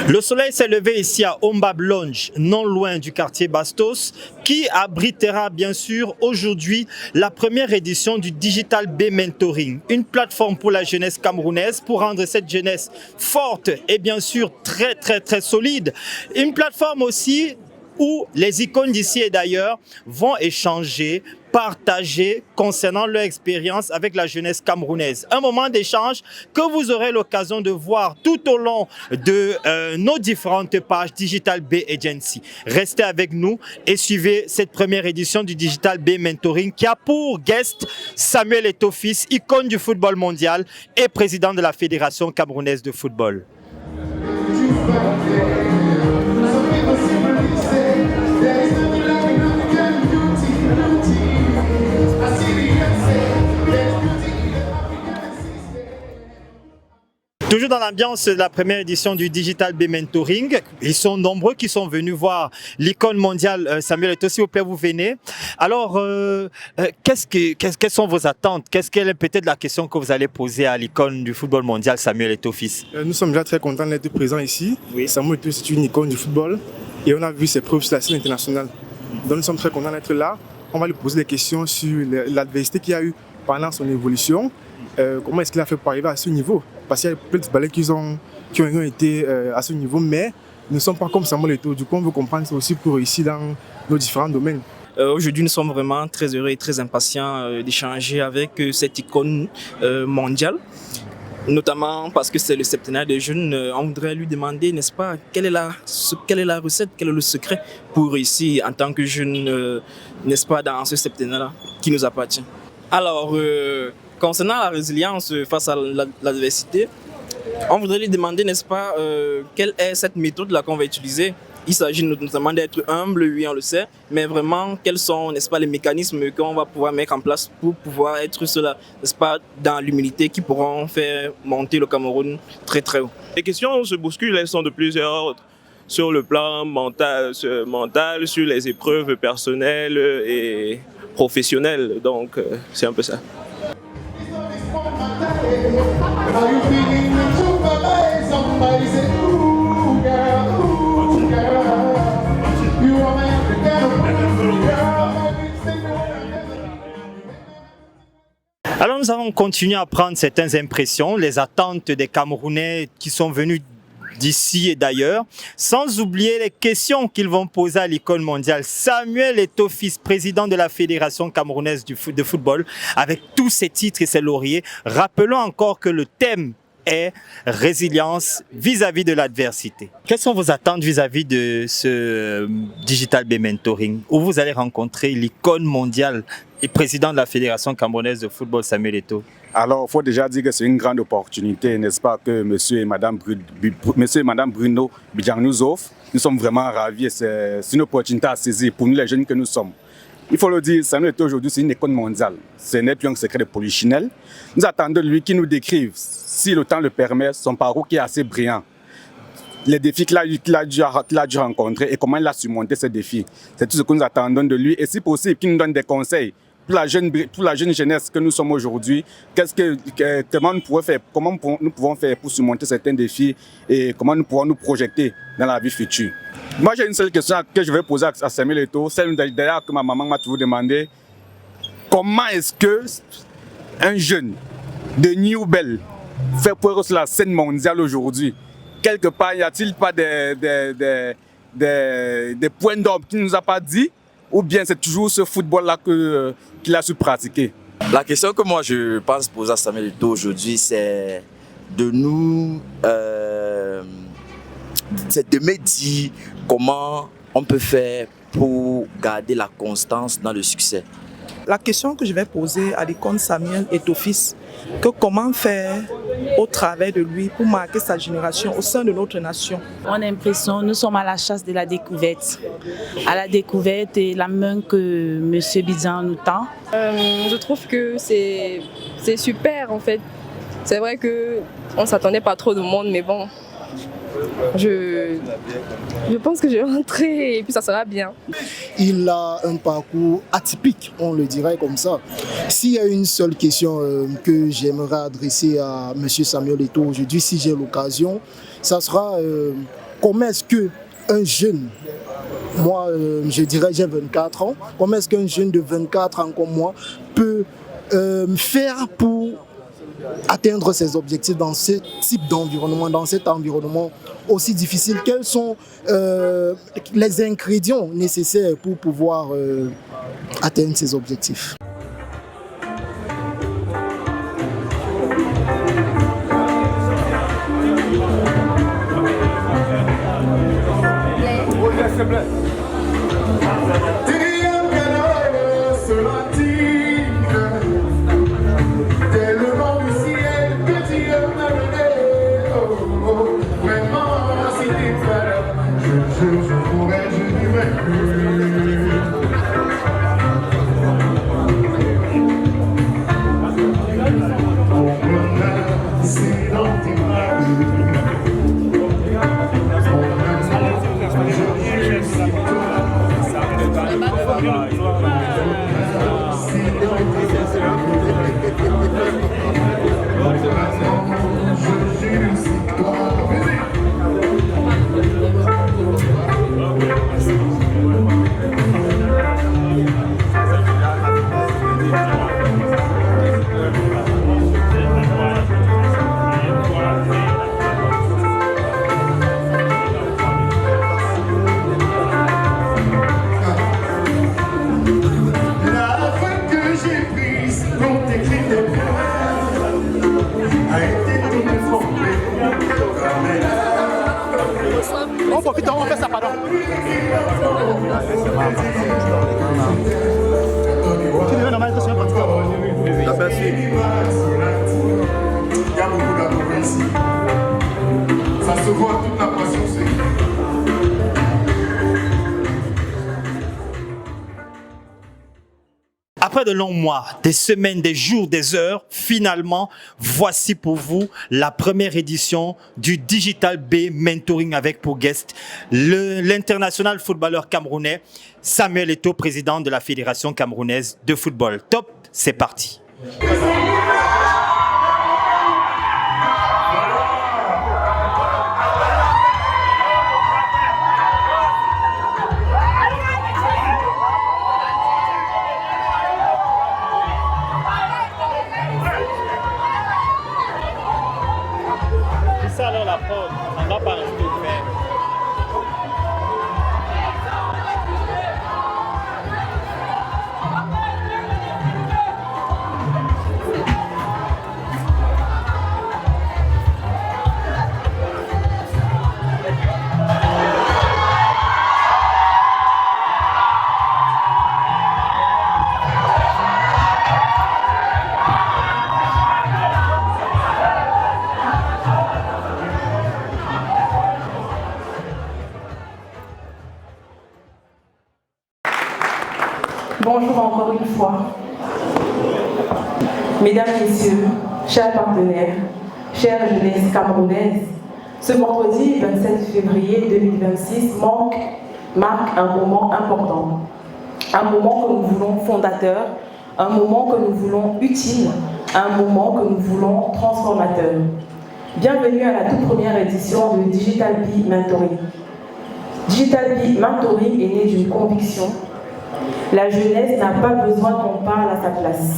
Le soleil s'est levé ici à Ombab Lounge, non loin du quartier Bastos, qui abritera bien sûr aujourd'hui la première édition du Digital B Mentoring, une plateforme pour la jeunesse camerounaise pour rendre cette jeunesse forte et bien sûr très solide. Une plateforme aussi où les icônes d'ici et d'ailleurs vont échanger, partager concernant leur expérience avec la jeunesse camerounaise. Un moment d'échange que vous aurez l'occasion de voir tout au long de nos différentes pages Digital B Agency. Restez avec nous et suivez cette première édition du Digital B Mentoring qui a pour guest Samuel Eto'o-Fils, icône du football mondial et président de la Fédération camerounaise de football. Toujours dans l'ambiance de la première édition du Digital B Mentoring, ils sont nombreux qui sont venus voir l'icône mondiale Samuel Eto'o, s'il vous plaît, vous venez. Alors, quelles sont vos attentes? Quelle est peut-être la question que vous allez poser à l'icône du football mondial Samuel Eto'o-Fils? Nous sommes déjà très contents d'être présents ici. Oui. Samuel Eto'o, c'est une icône du football et on a vu ses preuves sur la scène internationale. Donc nous sommes très contents d'être là. On va lui poser des questions sur l'adversité qu'il y a eu pendant son évolution. Comment est-ce qu'il a fait pour arriver à ce niveau? Parce qu'il y a plein de footballeurs qui ont été à ce niveau, mais ne sont pas comme Samuel Eto'o. Du coup, on veut comprendre ça aussi pour réussir dans nos différents domaines. Aujourd'hui, nous sommes vraiment très heureux et très impatients d'échanger avec cette icône mondiale, notamment parce que c'est le septennat des jeunes. On voudrait lui demander, n'est-ce pas, quelle est la recette, quel est le secret pour réussir en tant que jeune, n'est-ce pas, dans ce septennat-là qui nous appartient. Alors, concernant la résilience face à l'adversité, on voudrait lui demander, n'est-ce pas, quelle est cette méthode-là qu'on va utiliser. Il s'agit notamment d'être humble, oui, on le sait, mais vraiment, quels sont, n'est-ce pas, les mécanismes qu'on va pouvoir mettre en place pour pouvoir être cela, n'est-ce pas, dans l'humilité qui pourront faire monter le Cameroun très haut. Les questions se bousculent, elles sont de plusieurs ordres. Sur le plan mental, sur les épreuves personnelles et professionnelles, donc c'est un peu ça. Alors nous allons continuer à prendre certaines impressions, les attentes des Camerounais qui sont venus d'ici et d'ailleurs, sans oublier les questions qu'ils vont poser à l'icône mondiale Samuel Eto'o-Fils, président de la Fédération camerounaise de football, avec tous ses titres et ses lauriers. Rappelons encore que le thème est résilience vis-à-vis de l'adversité. Quelles sont vos attentes vis-à-vis de ce Digital B Mentoring, où vous allez rencontrer l'icône mondiale et président de la Fédération camerounaise de football, Samuel Eto'o? Alors, il faut déjà dire que c'est une grande opportunité, n'est-ce pas, que monsieur et madame Bruno Bidjang nous offrent. Nous sommes vraiment ravis. C'est une opportunité à saisir pour nous, les jeunes que nous sommes. Il faut le dire, Samuel Eto'o aujourd'hui, c'est une icône mondiale. Ce n'est plus un secret de polichinelle. Nous attendons de lui qu'il nous décrive, si le temps le permet, son parcours qui est assez brillant. Les défis qu'il a dû rencontrer et comment il a surmonté ces défis. C'est tout ce que nous attendons de lui. Et si possible, qu'il nous donne des conseils pour la jeune jeunesse que nous sommes aujourd'hui. Comment nous pouvons faire pour surmonter certains défis et comment nous pouvons nous projeter dans la vie future. Moi, j'ai une seule question que je vais poser à Samuel Eto'o, celle d'ailleurs que ma maman m'a toujours demandé. Comment est-ce qu'un jeune de New Bell fait pour être sur la scène mondiale aujourd'hui? Quelque part, y a-t-il pas des points d'orgue qu'il ne nous a pas dit? Ou bien c'est toujours ce football-là qu'il a su pratiquer? La question que moi je pense poser à Samuel Eto'o aujourd'hui, c'est de nous me dire comment on peut faire pour garder la constance dans le succès. La question que je vais poser à l'icône Samuel Eto'o-Fils, que comment faire au travers de lui pour marquer sa génération au sein de notre nation. On a l'impression nous sommes à la chasse de la découverte. À la découverte et la main que M. Bidjang nous tend. Je trouve que c'est super en fait. C'est vrai qu'on ne s'attendait pas trop de monde, mais bon, je pense que je vais rentrer et puis ça sera bien. Il a un parcours atypique, on le dirait comme ça. S'il y a une seule question que j'aimerais adresser à M. Samuel Eto'o aujourd'hui, si j'ai l'occasion, ça sera comment est-ce qu'un jeune, moi je dirais j'ai 24 ans, comment est-ce qu'un jeune de 24 ans comme moi peut faire pour atteindre ses objectifs dans ce type d'environnement, dans cet environnement aussi difficile? Quels sont les ingrédients nécessaires pour pouvoir atteindre ses objectifs? Après de longs mois, des semaines, des jours, des heures, finalement, voici pour vous la première édition du Digital B Mentoring avec pour guest l'international footballeur camerounais Samuel Eto'o, président de la Fédération camerounaise de football. Top, c'est parti. Ça alors la preuve, on va pas rester faire. Bonjour encore une fois. Mesdames, Messieurs, chers partenaires, chère jeunesse camerounaise, ce vendredi 27 février 2026 marque un moment important. Un moment que nous voulons fondateur, un moment que nous voulons utile, un moment que nous voulons transformateur. Bienvenue à la toute première édition de Digital B Mentoring. Digital B Mentoring est né d'une conviction. La jeunesse n'a pas besoin qu'on parle à sa place.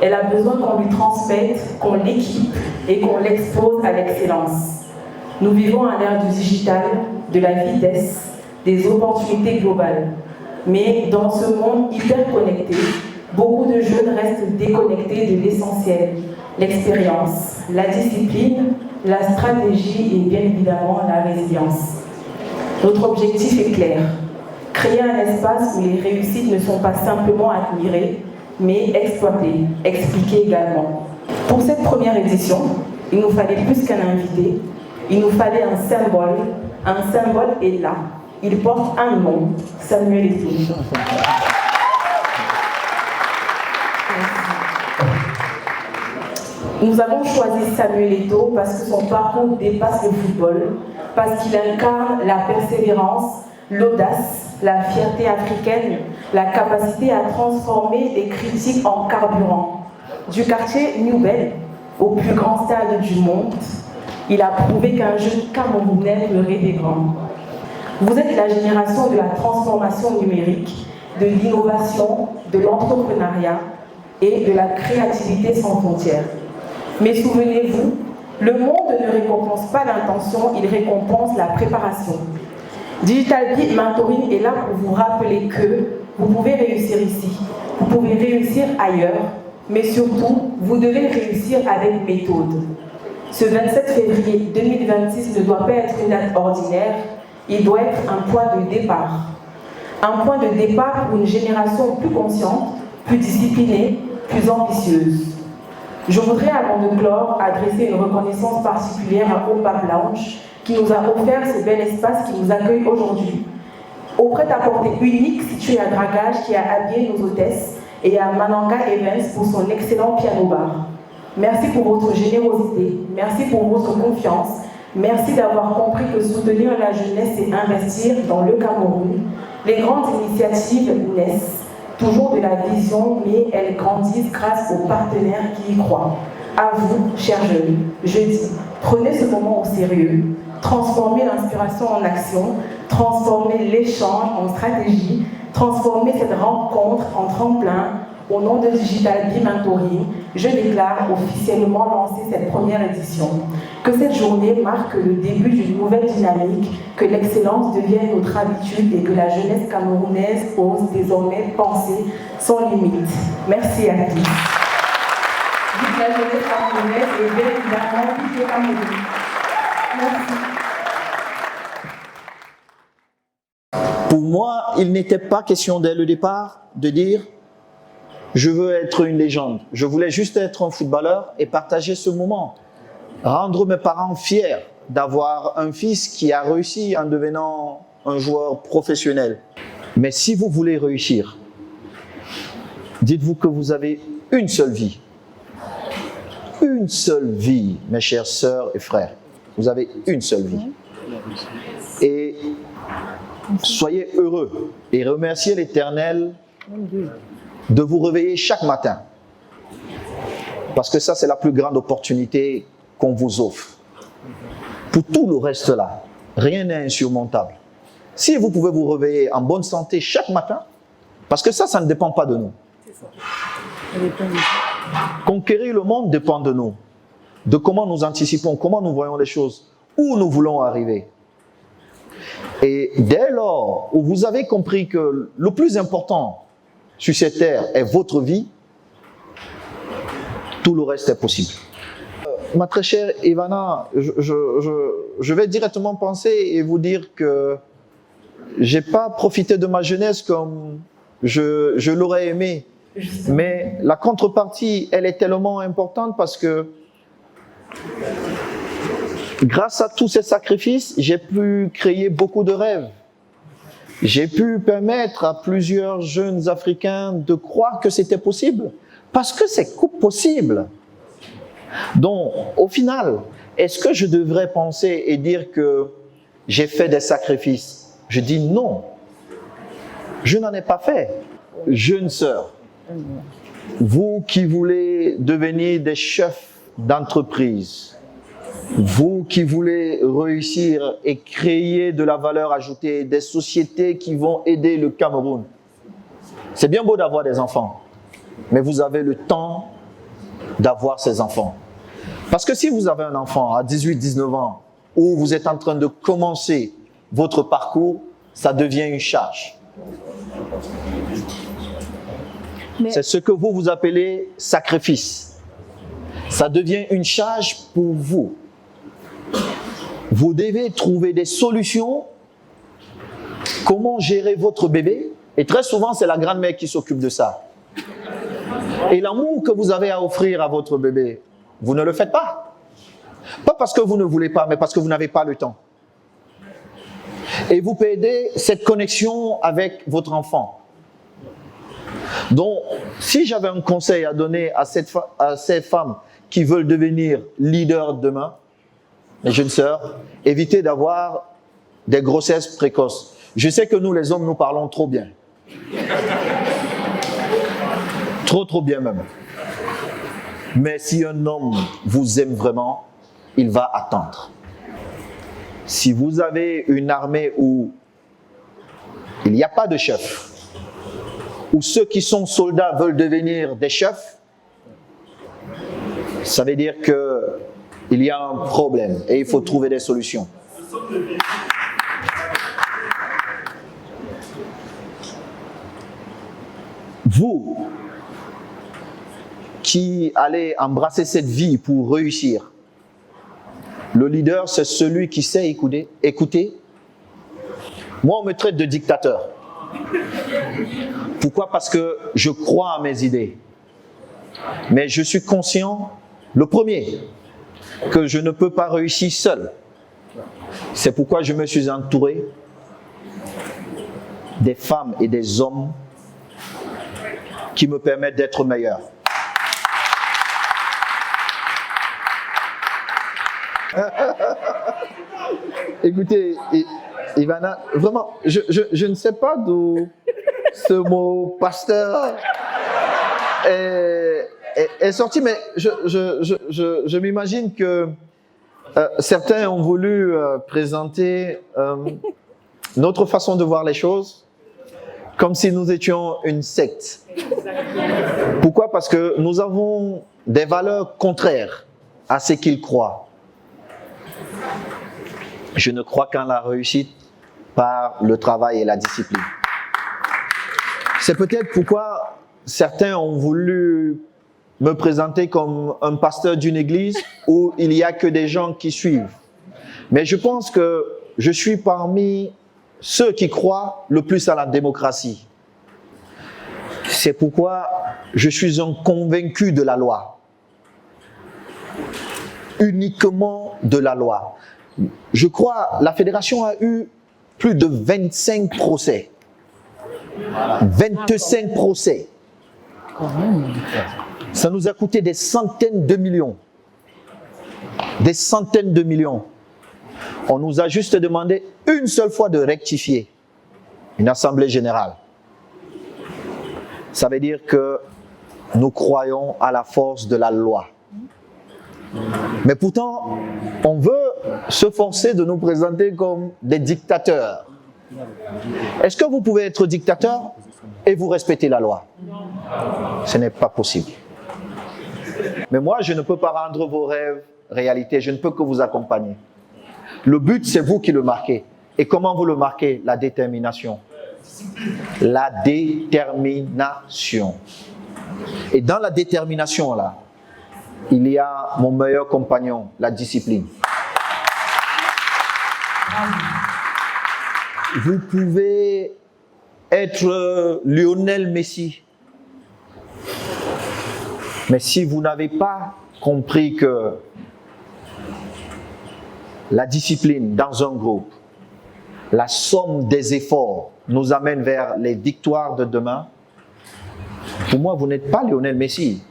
Elle a besoin qu'on lui transmette, qu'on l'équipe et qu'on l'expose à l'excellence. Nous vivons à l'ère du digital, de la vitesse, des opportunités globales. Mais dans ce monde hyper connecté, beaucoup de jeunes restent déconnectés de l'essentiel, l'expérience, la discipline, la stratégie et bien évidemment la résilience. Notre objectif est clair. Créer un espace où les réussites ne sont pas simplement admirées, mais exploitées, expliquées également. Pour cette première édition, il nous fallait plus qu'un invité, il nous fallait un symbole. Un symbole est là. Il porte un nom, Samuel Eto'o. Nous avons choisi Samuel Eto'o parce que son parcours dépasse le football, parce qu'il incarne la persévérance, l'audace, la fierté africaine, la capacité à transformer les critiques en carburant. Du quartier New Bell au plus grand stade du monde, Il a prouvé qu'un jeune Camerounais peut rêver grand. Vous êtes la génération de la transformation numérique, de l'innovation, de l'entrepreneuriat et de la créativité sans frontières. Mais souvenez-vous, le monde ne récompense pas l'intention, il récompense la préparation. Digital Bee Mentoring est là pour vous rappeler que vous pouvez réussir ici, vous pouvez réussir ailleurs, mais surtout, vous devez réussir avec méthode. Ce 27 février 2026 ne doit pas être une date ordinaire, il doit être un point de départ. Un point de départ pour une génération plus consciente, plus disciplinée, plus ambitieuse. Je voudrais, avant de clore, adresser une reconnaissance particulière à Ombab Lounge, qui nous a offert ce bel espace qui nous accueille aujourd'hui. Au prêt-à-porter unique situé à Dragage qui a habillé nos hôtesses et à Mananga Evans pour son excellent piano-bar. Merci pour votre générosité, merci pour votre confiance, merci d'avoir compris que soutenir la jeunesse c'est investir dans le Cameroun. Les grandes initiatives naissent toujours de la vision, mais elles grandissent grâce aux partenaires qui y croient. À vous, chers jeunes, je dis, prenez ce moment au sérieux, transformez l'inspiration en action, transformez l'échange en stratégie, transformez cette rencontre en tremplin. Au nom de Digital Bee Mentoring, je déclare officiellement lancer cette première édition. Que cette journée marque le début d'une nouvelle dynamique, que l'excellence devienne notre habitude et que la jeunesse camerounaise ose désormais penser sans limite. Merci à tous. Vive la jeunesse camerounaise et bien évidemment, vive le Cameroun. Merci. Pour moi, il n'était pas question dès le départ de dire je veux être une légende. Je voulais juste être un footballeur et partager ce moment. Rendre mes parents fiers d'avoir un fils qui a réussi en devenant un joueur professionnel. Mais si vous voulez réussir, dites-vous que vous avez une seule vie. Une seule vie, mes chères sœurs et frères. Vous avez une seule vie. Et soyez heureux et remerciez l'Éternel de vous réveiller chaque matin. Parce que ça, c'est la plus grande opportunité qu'on vous offre. Pour tout le reste là, rien n'est insurmontable. Si vous pouvez vous réveiller en bonne santé chaque matin, parce que ça ne dépend pas de nous. Conquérir le monde dépend de nous, de comment nous anticipons, comment nous voyons les choses, où nous voulons arriver. Et dès lors où vous avez compris que le plus important sur cette terre est votre vie, tout le reste est possible. Ma très chère Ivana, je vais directement penser et vous dire que je n'ai pas profité de ma jeunesse comme je l'aurais aimé. Mais la contrepartie, elle est tellement importante parce que grâce à tous ces sacrifices, j'ai pu créer beaucoup de rêves. J'ai pu permettre à plusieurs jeunes Africains de croire que c'était possible. Parce que c'est possible. Donc, au final, est-ce que je devrais penser et dire que j'ai fait des sacrifices? Je dis non. Je n'en ai pas fait. Jeune sœur, vous qui voulez devenir des chefs d'entreprise, vous qui voulez réussir et créer de la valeur ajoutée, des sociétés qui vont aider le Cameroun. C'est bien beau d'avoir des enfants, mais vous avez le temps d'avoir ces enfants. Parce que si vous avez un enfant à 18-19 ans, où vous êtes en train de commencer votre parcours, ça devient une charge. C'est ce que vous appelez sacrifice. Ça devient une charge pour vous. Vous devez trouver des solutions. Comment gérer votre bébé? Et très souvent, c'est la grand-mère qui s'occupe de ça. Et l'amour que vous avez à offrir à votre bébé, vous ne le faites pas. Pas parce que vous ne voulez pas, mais parce que vous n'avez pas le temps. Et vous perdez cette connexion avec votre enfant. Donc, si j'avais un conseil à donner à ces femmes qui veulent devenir leaders demain, mes jeunes sœurs, évitez d'avoir des grossesses précoces. Je sais que nous, les hommes, nous parlons trop bien. Trop bien même. Mais si un homme vous aime vraiment, il va attendre. Si vous avez une armée où il n'y a pas de chef, où ceux qui sont soldats veulent devenir des chefs, ça veut dire qu'il y a un problème et il faut trouver des solutions. Vous qui allez embrasser cette vie pour réussir, le leader, c'est celui qui sait écouter. Moi, on me traite de dictateur. Pourquoi? Parce que je crois à mes idées. Mais je suis conscient, le premier, que je ne peux pas réussir seul. C'est pourquoi je me suis entouré des femmes et des hommes qui me permettent d'être meilleur. Écoutez, Ivana, vraiment, je ne sais pas d'où ce mot pasteur est sorti, mais je m'imagine que certains ont voulu présenter notre façon de voir les choses comme si nous étions une secte. Pourquoi? Parce que nous avons des valeurs contraires à ce qu'ils croient. Je ne crois qu'en la réussite par le travail et la discipline. C'est peut-être pourquoi certains ont voulu me présenter comme un pasteur d'une église où il n'y a que des gens qui suivent. Mais je pense que je suis parmi ceux qui croient le plus à la démocratie. C'est pourquoi je suis un convaincu de la loi. Uniquement de la loi. Je crois la fédération a eu plus de 25 procès. 25 procès. Ça nous a coûté des centaines de millions. Des centaines de millions. On nous a juste demandé une seule fois de rectifier. Une assemblée générale. Ça veut dire que nous croyons à la force de la loi. Mais pourtant, on veut se forcer de nous présenter comme des dictateurs. Est-ce que vous pouvez être dictateur et vous respecter la loi? Ce n'est pas possible. Mais moi, je ne peux pas rendre vos rêves réalité. Je ne peux que vous accompagner. Le but, c'est vous qui le marquez. Et comment vous le marquez? La détermination. La détermination. Et dans la détermination, là, il y a mon meilleur compagnon, la discipline. Vous pouvez être Lionel Messi. Mais si vous n'avez pas compris que la discipline dans un groupe, la somme des efforts nous amène vers les victoires de demain, pour moi, vous n'êtes pas Lionel Messi.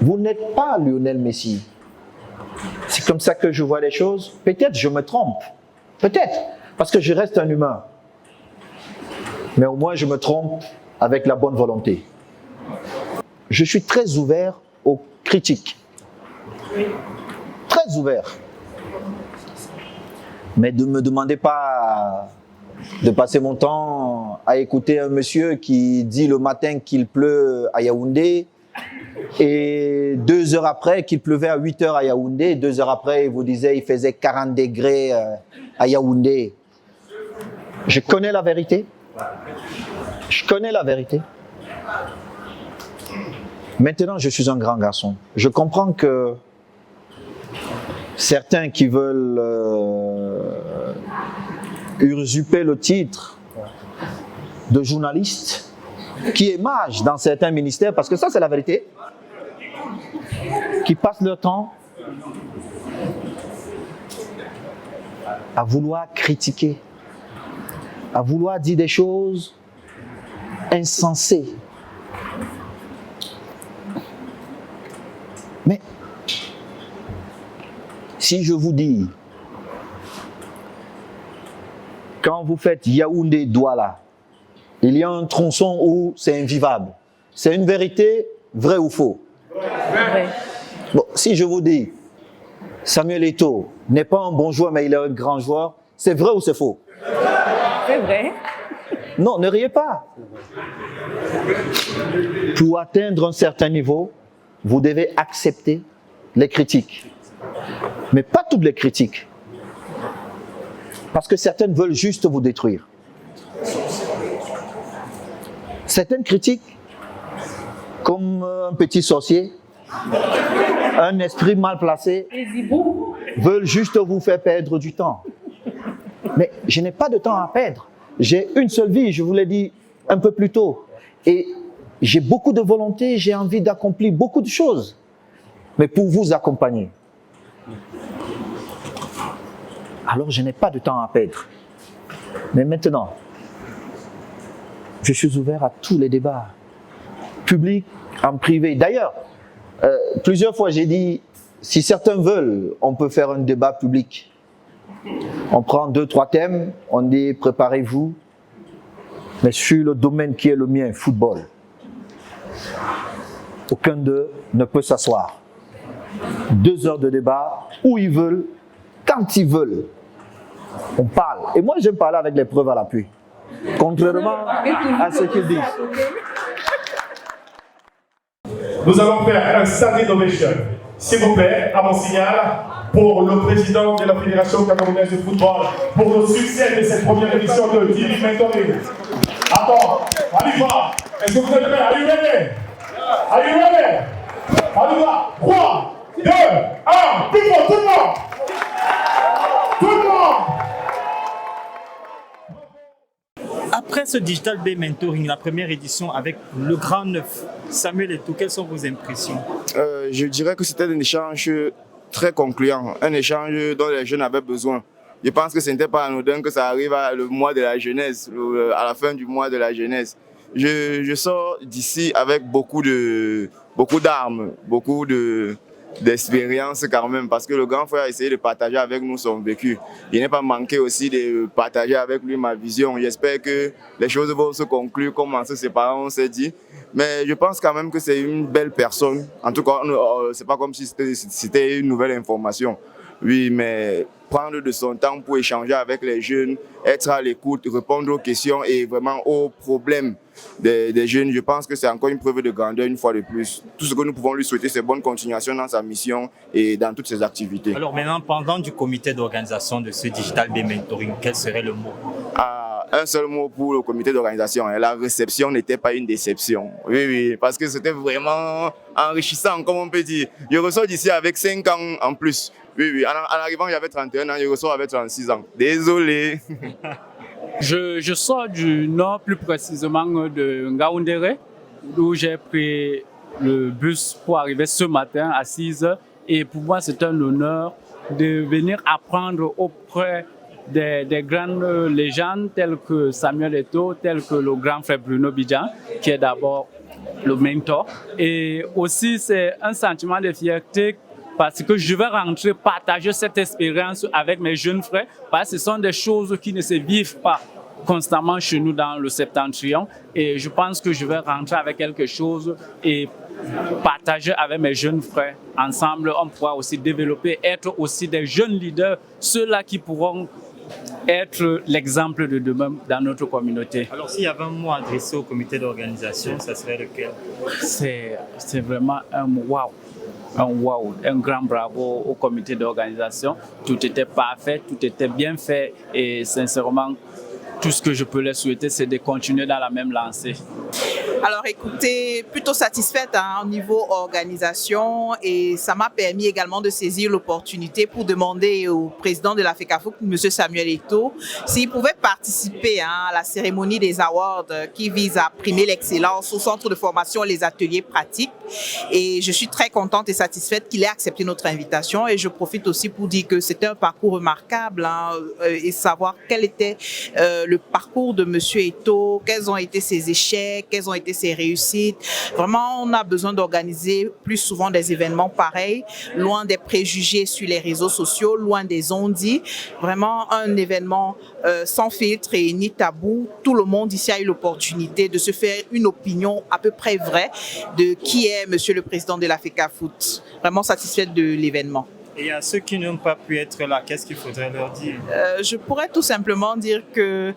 Vous n'êtes pas Lionel Messi. C'est comme ça que je vois les choses. Peut-être je me trompe. Peut-être. Parce que je reste un humain. Mais au moins je me trompe avec la bonne volonté. Je suis très ouvert aux critiques. Très ouvert. Mais ne me demandez pas de passer mon temps à écouter un monsieur qui dit le matin qu'il pleut à Yaoundé et 2 heures après qu'il pleuvait à 8 heures à Yaoundé, 2 heures après il vous disait il faisait 40 degrés à Yaoundé. Je connais la vérité. Je connais la vérité. Maintenant, je suis un grand garçon. Je comprends que certains qui veulent usurper le titre de journaliste, qui émagent dans certains ministères, parce que ça c'est la vérité, qui passent leur temps à vouloir critiquer, à vouloir dire des choses insensées. Mais si je vous dis, quand vous faites Yaoundé-Douala, il y a un tronçon où c'est invivable. C'est une vérité, vrai ou faux? Vrai. Bon, si je vous dis, Samuel Eto'o n'est pas un bon joueur, mais il est un grand joueur. C'est vrai ou c'est faux? C'est vrai. Non, ne riez pas. Pour atteindre un certain niveau, vous devez accepter les critiques. Mais pas toutes les critiques. Parce que certaines veulent juste vous détruire. Certaines critiques, comme un petit sorcier, un esprit mal placé, veulent juste vous faire perdre du temps. Mais je n'ai pas de temps à perdre. J'ai une seule vie, je vous l'ai dit un peu plus tôt. Et j'ai beaucoup de volonté, j'ai envie d'accomplir beaucoup de choses. Mais pour vous accompagner, alors je n'ai pas de temps à perdre. Mais maintenant, je suis ouvert à tous les débats, publics, en privé. D'ailleurs, plusieurs fois j'ai dit, si certains veulent, on peut faire un débat public. On prend 2-3 thèmes, on dit préparez-vous, mais sur le domaine qui est le mien, football, aucun d'eux ne peut s'asseoir. 2 heures de débat, où ils veulent, quand ils veulent. On parle. Et moi, j'aime parler avec les preuves à l'appui. Contrairement à ce qu'ils disent. Nous allons faire un standing ovation. S'il vous plaît, à mon signal, pour le président de la Fédération camerounaise de football, pour le succès de cette première édition de TV Mentoring. Attends, on y va. Est-ce que vous êtes prêts? Are you ready? Are you ready? On y va. 3, 2, 1, tout le monde! Tout le monde! Après ce Digital Bay Mentoring, la première édition avec le grand neuf, Samuel Eto'o, quelles sont vos impressions? Je dirais que c'était un échange très concluant, un échange dont les jeunes avaient besoin. Je pense que ce n'était pas anodin que ça arrive à le mois de la jeunesse, à la fin du mois de la jeunesse. Je sors d'ici avec beaucoup d'armes, beaucoup d'expérience quand même, parce que le grand frère a essayé de partager avec nous son vécu. Il n'est pas manqué aussi de partager avec lui ma vision. J'espère que les choses vont se conclure comme en se séparant, on s'est dit. Mais je pense quand même que c'est une belle personne. En tout cas, c'est pas comme si c'était une nouvelle information. Oui, mais prendre de son temps pour échanger avec les jeunes, être à l'écoute, répondre aux questions et vraiment aux problèmes des jeunes, je pense que c'est encore une preuve de grandeur une fois de plus. Tout ce que nous pouvons lui souhaiter, c'est bonne continuation dans sa mission et dans toutes ses activités. Alors maintenant, pendant du comité d'organisation de ce Digital Bay Mentoring, quel serait le mot? Un seul mot pour le comité d'organisation. La réception n'était pas une déception. Oui, parce que c'était vraiment enrichissant, comme on peut dire. Je ressors d'ici avec 5 ans en plus. Oui. En arrivant, j'avais 31 ans, je ressors avec 36 ans. Désolé. Je sors du nord, plus précisément de Ngaoundéré, où j'ai pris le bus pour arriver ce matin à 6 h. Et pour moi, c'est un honneur de venir apprendre auprès des grandes légendes telles que Samuel Eto'o, telles que le grand frère Bruno Bidjan, qui est d'abord le mentor. Et aussi, c'est un sentiment de fierté parce que je vais rentrer, partager cette expérience avec mes jeunes frères, parce que ce sont des choses qui ne se vivent pas constamment chez nous dans le Septentrion. Et je pense que je vais rentrer avec quelque chose et partager avec mes jeunes frères. Ensemble, on pourra aussi développer, être aussi des jeunes leaders, ceux-là qui pourront être l'exemple de demain dans notre communauté. Alors s'il y avait un mot adressé au comité d'organisation, ça serait lequel? C'est vraiment un waouh. Un grand bravo au comité d'organisation. Tout était parfait, tout était bien fait et sincèrement, tout ce que je peux leur souhaiter, c'est de continuer dans la même lancée. Alors écoutez, plutôt satisfaite au niveau organisation et ça m'a permis également de saisir l'opportunité pour demander au président de la FECAFOOT, M. Samuel Eto'o, s'il pouvait participer à la cérémonie des awards qui vise à primer l'excellence au centre de formation Les Ateliers Pratiques. Et je suis très contente et satisfaite qu'il ait accepté notre invitation et je profite aussi pour dire que c'était un parcours remarquable et savoir quel était le parcours de M. Eto'o, quels ont été ses échecs, quelles ont été ses réussites. Vraiment, on a besoin d'organiser plus souvent des événements pareils, loin des préjugés sur les réseaux sociaux, loin des on-dit. Vraiment un événement sans filtre et ni tabou. Tout le monde ici a eu l'opportunité de se faire une opinion à peu près vraie de qui est Monsieur le Président de la FECAFOOT. Vraiment satisfaite de l'événement. Et à ceux qui n'ont pas pu être là, qu'est-ce qu'il faudrait leur dire? Je pourrais tout simplement dire que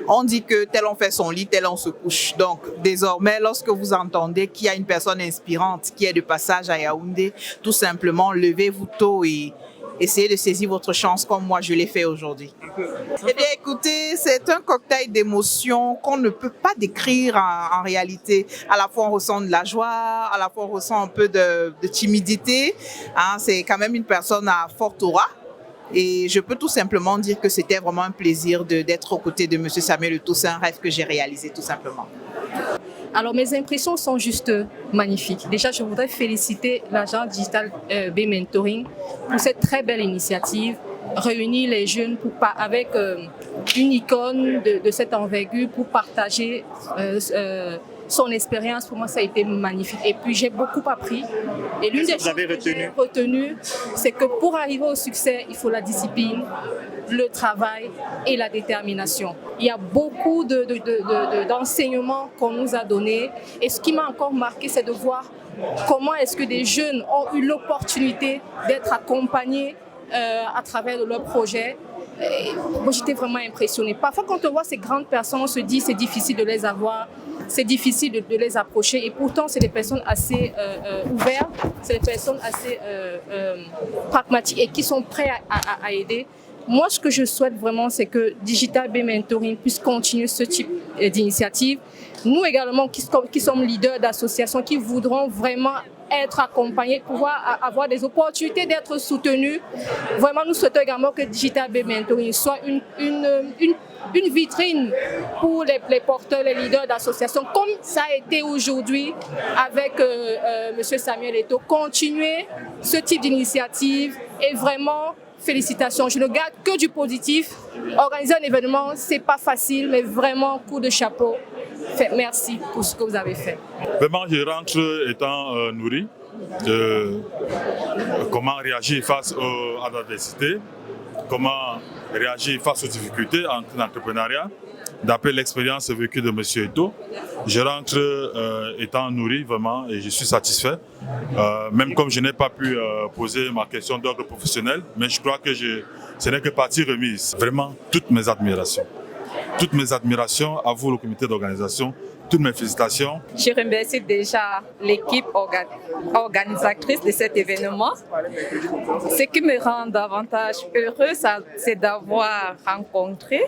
on dit que tel on fait son lit, tel on se couche. Donc désormais, lorsque vous entendez qu'il y a une personne inspirante qui est de passage à Yaoundé, tout simplement levez-vous tôt et essayez de saisir votre chance comme moi je l'ai fait aujourd'hui. Eh bien écoutez, c'est un cocktail d'émotions qu'on ne peut pas décrire en réalité. À la fois on ressent de la joie, à la fois on ressent un peu de timidité. Hein, c'est quand même une personne à forte aura. Et je peux tout simplement dire que c'était vraiment un plaisir d'être aux côtés de M. Samuel Eto'o. C'est un rêve que j'ai réalisé tout simplement. Alors mes impressions sont juste magnifiques. Déjà, je voudrais féliciter l'agence Digital B Mentoring pour cette très belle initiative, réunir les jeunes avec une icône de cette envergure pour partager son expérience. Pour moi, ça a été magnifique. Et puis, j'ai beaucoup appris. Et l'une des choses que j'ai retenues, c'est que pour arriver au succès, il faut la discipline, le travail et la détermination. Il y a beaucoup d'enseignements qu'on nous a donnés. Et ce qui m'a encore marqué, c'est de voir comment est-ce que des jeunes ont eu l'opportunité d'être accompagnés à travers de leurs projets. Moi, j'étais vraiment impressionnée. Parfois, quand on voit ces grandes personnes, on se dit c'est difficile de les avoir, c'est difficile de les approcher. Et pourtant, c'est des personnes assez ouvertes, c'est des personnes assez pragmatiques et qui sont prêtes à aider. Moi, ce que je souhaite vraiment, c'est que Digital B Mentoring puisse continuer ce type d'initiative. Nous également, qui sommes leaders d'associations, qui voudront vraiment être accompagnés, pouvoir avoir des opportunités d'être soutenus. Vraiment, nous souhaitons également que Digital B Mentoring soit une vitrine pour les porteurs, les leaders d'associations, comme ça a été aujourd'hui avec M. Samuel Eto'o. Continuer ce type d'initiative et vraiment félicitations. Je ne garde que du positif. Organiser un événement, c'est pas facile, mais vraiment coup de chapeau. Merci pour ce que vous avez fait. Vraiment, je rentre étant nourri de comment réagir face à l'adversité, comment réagir face aux difficultés en entrepreneuriat. D'après l'expérience vécue de M. Eto'o, je rentre étant nourri vraiment et je suis satisfait. Même comme je n'ai pas pu poser ma question d'ordre professionnel, mais je crois que ce n'est que partie remise. Vraiment, toutes mes admirations. Toutes mes admirations à vous, le comité d'organisation. Toutes mes félicitations. Je remercie déjà l'équipe organisatrice de cet événement. Ce qui me rend davantage heureuse, c'est d'avoir rencontré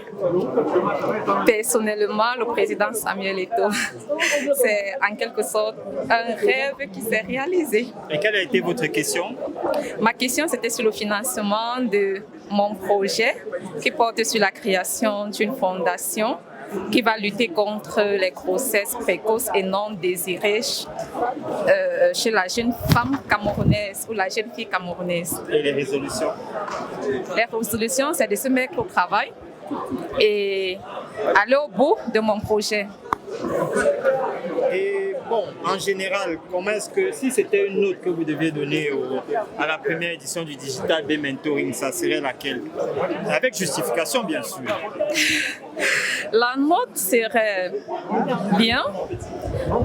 personnellement le président Samuel Eto'o. C'est en quelque sorte un rêve qui s'est réalisé. Et quelle a été votre question? Ma question, c'était sur le financement de mon projet qui porte sur la création d'une fondation qui va lutter contre les grossesses précoces et non désirées chez la jeune femme camerounaise ou la jeune fille camerounaise. Et les résolutions? Les résolutions, c'est de se mettre au travail et aller au bout de mon projet. Et bon, en général, comment est-ce que, si c'était une note que vous deviez donner à la première édition du Digital B Mentoring, ça serait laquelle? Avec justification, bien sûr. La note serait bien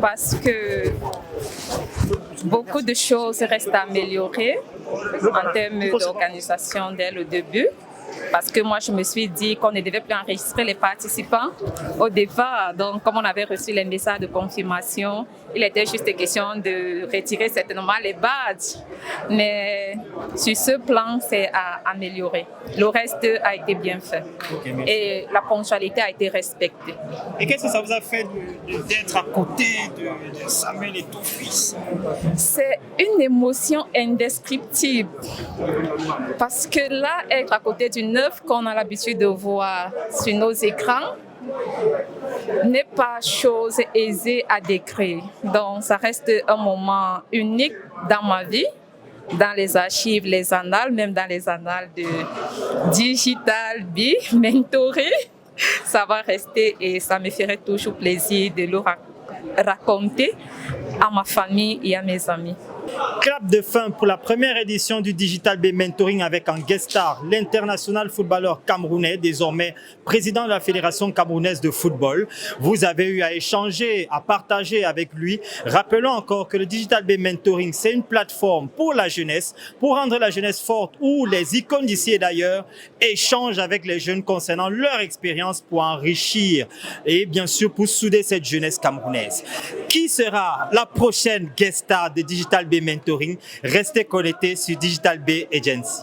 parce que beaucoup de choses restent à améliorer en termes d'organisation dès le début. Parce que moi, je me suis dit qu'on ne devait plus enregistrer les participants au départ. Donc, comme on avait reçu les messages de confirmation, il était juste question de retirer certainement les badges. Mais sur ce plan, c'est à améliorer. Le reste a été bien fait. Okay, et la ponctualité a été respectée. Et qu'est-ce que ça vous a fait d'être à côté de Samuel Eto'o fils? C'est une émotion indescriptible. Parce que là, être à côté d'une œuvre qu'on a l'habitude de voir sur nos écrans n'est pas chose aisée à décrire. Donc, ça reste un moment unique dans ma vie, dans les archives, les annales, même dans les annales de Digital B Mentoring. Ça va rester et ça me ferait toujours plaisir de le raconter à ma famille et à mes amis. Clap de fin pour la première édition du Digital Bay Mentoring avec en guest star l'international footballeur camerounais, désormais président de la Fédération camerounaise de football. Vous avez eu à échanger, à partager avec lui. Rappelons encore que le Digital Bay Mentoring, c'est une plateforme pour la jeunesse, pour rendre la jeunesse forte, où les icônes d'ici et d'ailleurs échangent avec les jeunes concernant leur expérience pour enrichir et bien sûr pour souder cette jeunesse camerounaise. Qui sera la prochaine guest star de Digital Bay Mentoring? Restez connectés sur Digital Bay Agency.